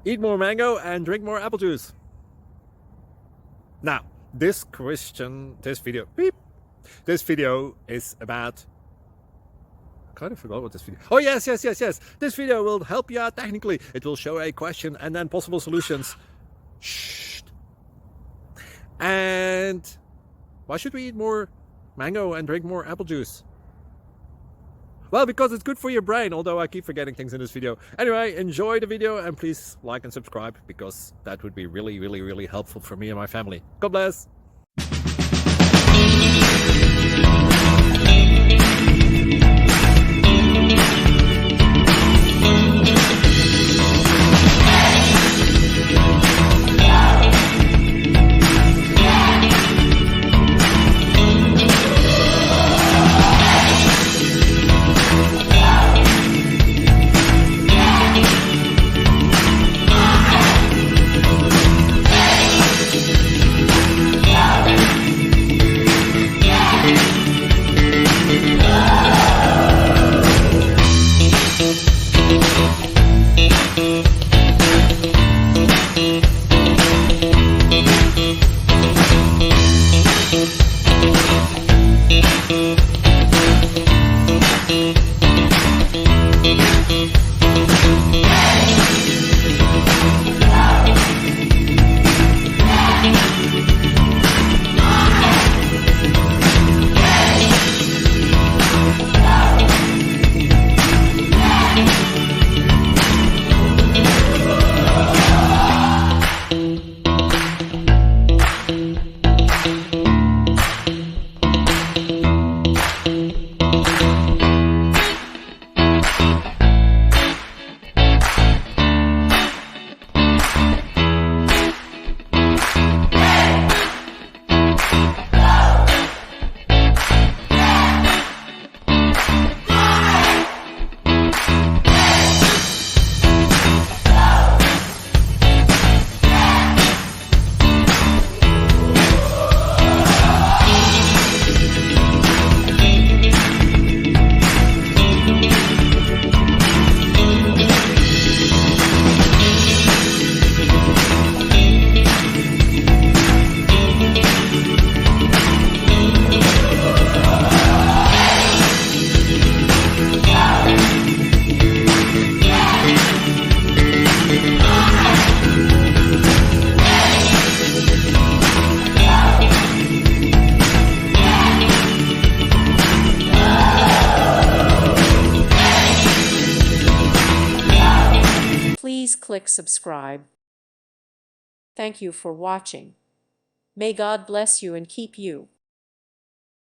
Eat more mango and drink more apple juice. Now, this video is about... I kind of forgot what this video... Oh, yes. This video will help you out technically. It will show a question and then possible solutions. Shh. And why should we eat more mango and drink more apple juice? Well, because it's good for your brain, although I keep forgetting things in this video. Anyway, enjoy the video and please like and subscribe, because that would be really helpful for me and my family. God bless! Please click subscribe. Thank you for watching. May God bless you and keep you.